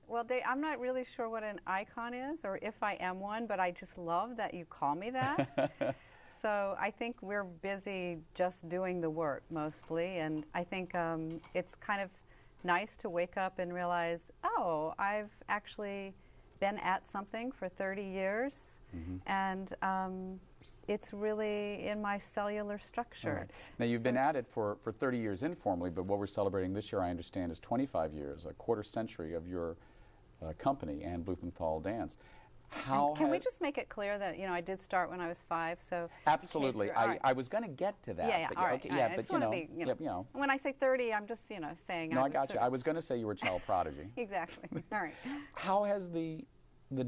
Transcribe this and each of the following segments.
Well, Dave, I'm not really sure what an icon is or if I am one, but I just love that you call me that. So I think we're busy just doing the work mostly, and I think it's kind of nice to wake up and realize, oh, I've actually been at something for 30 years, and it's really in my cellular structure. Right. Now, you've been at it for 30 years informally, but what we're celebrating this year, I understand, is 25 years, a quarter century of your company, Anne Bluthenthal Dance. Can we just make it clear that, I did start when I was 5, so... Absolutely. I was going to get to that. Yeah, but, all right. Okay, all yeah, right. I but just want to be, when I say 30, I'm just, saying... No, I got you. I was going to say you were a child prodigy. Exactly. All right. How has the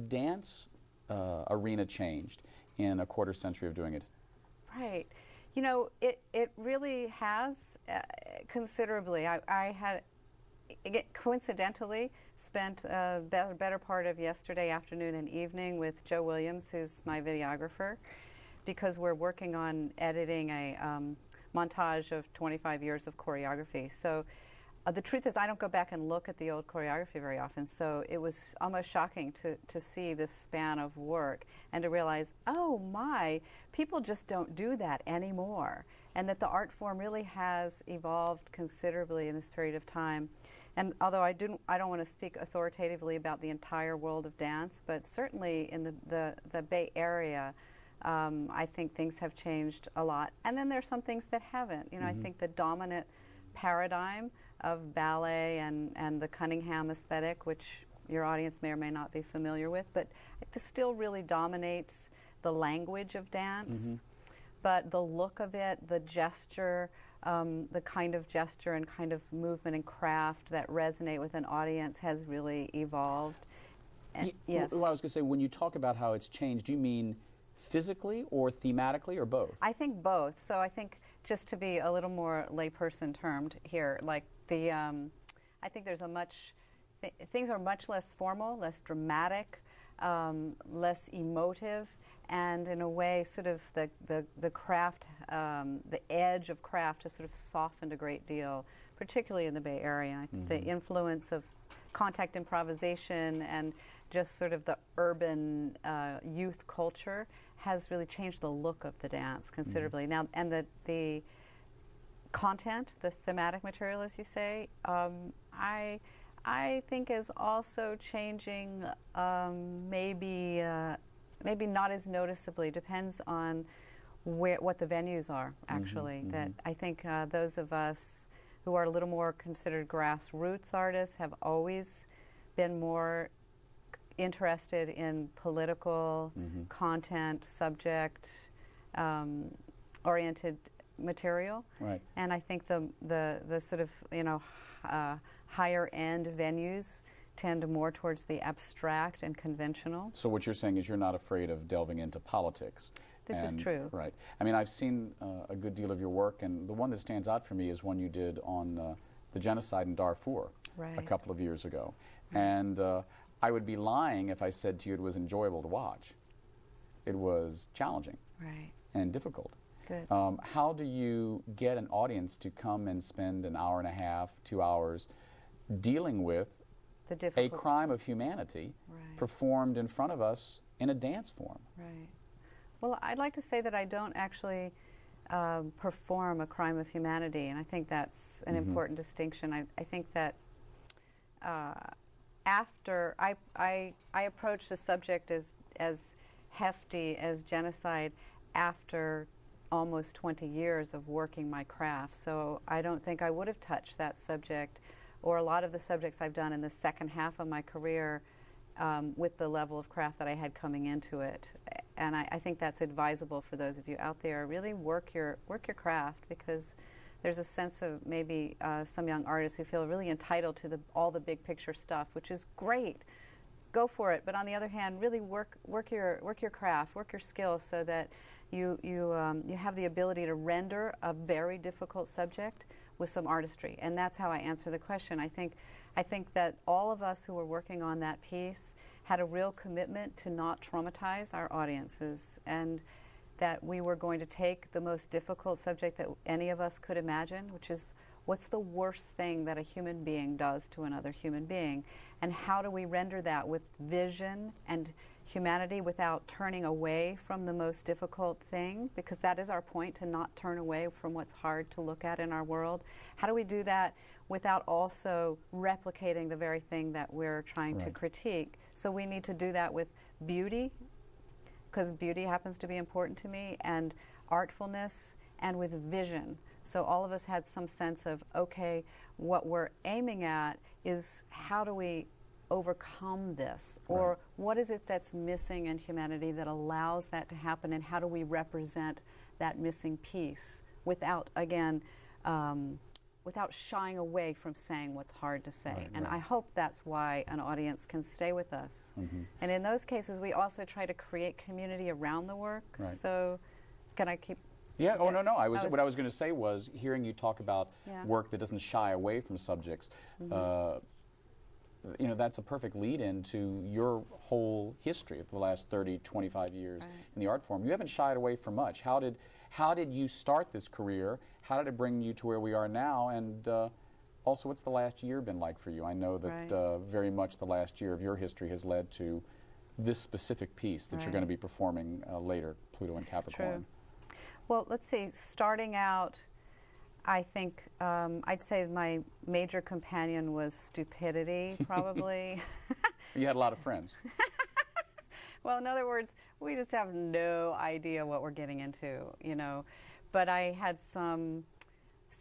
dance arena changed in a quarter century of doing it? Right. It really has considerably. I had... coincidentally spent a better part of yesterday afternoon and evening with Joe Williams, who's my videographer, because we're working on editing a montage of 25 years of choreography. So the truth is I don't go back and look at the old choreography very often, so it was almost shocking to see this span of work and to realize, oh my, people just don't do that anymore, and that the art form really has evolved considerably in this period of time. And although I don't want to speak authoritatively about the entire world of dance, but certainly in the Bay Area, I think things have changed a lot. And then there's some things that haven't. I think the dominant paradigm of ballet and the Cunningham aesthetic, which your audience may or may not be familiar with, but this still really dominates the language of dance. But the look of it, the gesture, the kind of gesture and kind of movement and craft that resonate with an audience has really evolved. And, yes. Well, I was going to say, when you talk about how it's changed, do you mean physically or thematically or both? I think both. So I think, just to be a little more layperson termed here, like I think there's things are much less formal, less dramatic, less emotive, and in a way sort of the craft, the edge of craft has sort of softened a great deal, particularly in the Bay Area. I think the influence of contact improvisation and just sort of the urban youth culture has really changed the look of the dance considerably. Now, and the content, the thematic material, as you say, I think is also changing, maybe not as noticeably. Depends on what the venues are, actually. That I think those of us who are a little more considered grassroots artists have always been more interested in political content, subject oriented material. Right. And I think the sort of higher end venues tend more towards the abstract and conventional. So what you're saying is you're not afraid of delving into politics. This is true. Right. I mean, I've seen a good deal of your work, and the one that stands out for me is one you did on the genocide in Darfur a couple of years ago. And I would be lying if I said to you it was enjoyable to watch. It was challenging and difficult. Good. How do you get an audience to come and spend an hour and a half, 2 hours dealing with a crime of humanity performed in front of us in a dance form? Right. Well, I'd like to say that I don't actually perform a crime of humanity, and I think that's an important distinction. I think that after I approach the subject as hefty as genocide after almost 20 years of working my craft, so I don't think I would have touched that subject or a lot of the subjects I've done in the second half of my career with the level of craft that I had coming into it. And I think that's advisable for those of you out there. Really work your craft, because there's a sense of maybe some young artists who feel really entitled to all the big picture stuff, which is great. Go for it. But on the other hand, really work your craft, work your skills, so that you have the ability to render a very difficult subject with some artistry. And that's how I answer the question. I think that all of us who were working on that piece had a real commitment to not traumatize our audiences, and that we were going to take the most difficult subject that any of us could imagine, which is what's the worst thing that a human being does to another human being, and how do we render that with vision and humanity without turning away from the most difficult thing, because that is our point, to not turn away from what's hard to look at in our world. How do we do that without also replicating the very thing that we're trying to critique? So we need to do that with beauty, because beauty happens to be important to me, and artfulness, and with vision. So all of us had some sense of, okay, what we're aiming at is how do we overcome this, or what is it that's missing in humanity that allows that to happen, and how do we represent that missing piece without, again, without shying away from saying what's hard to say. And I hope that's why an audience can stay with us. And in those cases, we also try to create community around the work. So can I keep? Yeah, oh, no. What I was going to say was, hearing you talk about work that doesn't shy away from subjects, you know, that's a perfect lead-in to your whole history of the last 30, 25 years in the art form. You haven't shied away from much. How did you start this career? How did it bring you to where we are now? And also, what's the last year been like for you? I know that very much the last year of your history has led to this specific piece that you're going to be performing later, Pluto and Capricorn. True. Well, let's see, starting out, I think I'd say my major companion was stupidity, probably. You had a lot of friends. Well, in other words, we just have no idea what we're getting into, you know. But I had some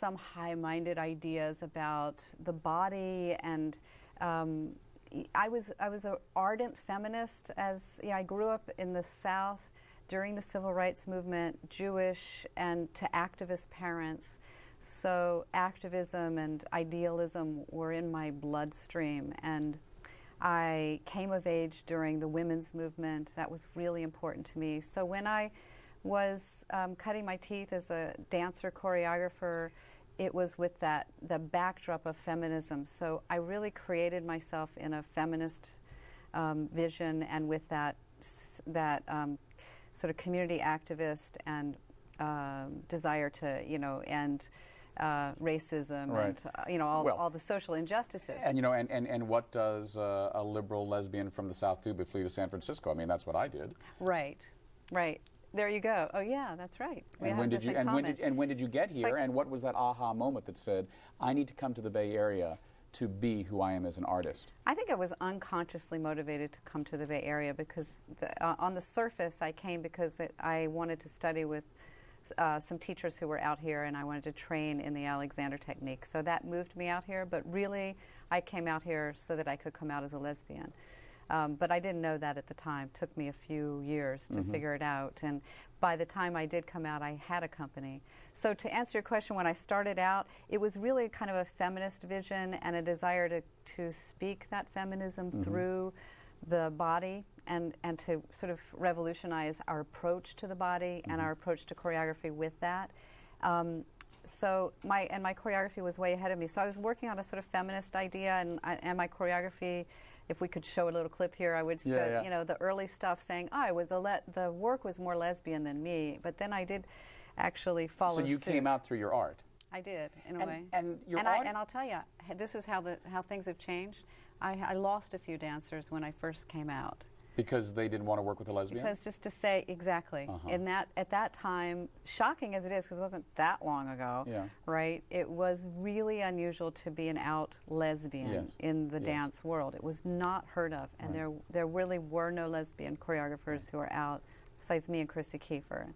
high-minded ideas about the body, and I was an ardent feminist. As you know, I grew up in the South during the Civil Rights Movement, Jewish, and to activist parents. So activism and idealism were in my bloodstream, and I came of age during the women's movement. That was really important to me. So when I was cutting my teeth as a dancer choreographer, it was with the backdrop of feminism. So I really created myself in a feminist vision, and with that sort of community activist and desire to, you know, end racism and, you know, all the social injustices. And, you know, and what does a liberal lesbian from the South do but flee to San Francisco? I mean, that's what I did. Right. There you go. Oh, yeah, that's right. And when did you get here? And what was that aha moment that said, I need to come to the Bay Area to be who I am as an artist? I think I was unconsciously motivated to come to the Bay Area because on the surface I came because I wanted to study with some teachers who were out here, and I wanted to train in the Alexander technique. So that moved me out here, but really I came out here so that I could come out as a lesbian. But I didn't know that at the time. It took me a few years to figure it out. And by the time I did come out, I had a company. So to answer your question, when I started out, it was really kind of a feminist vision and a desire to speak that feminism through the body and to sort of revolutionize our approach to the body and our approach to choreography with that. So my choreography was way ahead of me. So I was working on a sort of feminist idea, and my choreography, if we could show a little clip here, I would show, you know, the early stuff saying, the work was more lesbian than me, but then I did actually follow suit. So you came out through your art. I did, in a way. And I'll tell you, this is how things have changed. I lost a few dancers when I first came out. Because they didn't want to work with a lesbian? Because just to say, exactly. At that time, shocking as it is, because it wasn't that long ago, right? It was really unusual to be an out lesbian in the dance world. It was not heard of, and there really were no lesbian choreographers who were out, besides me and Chrissy Kiefer.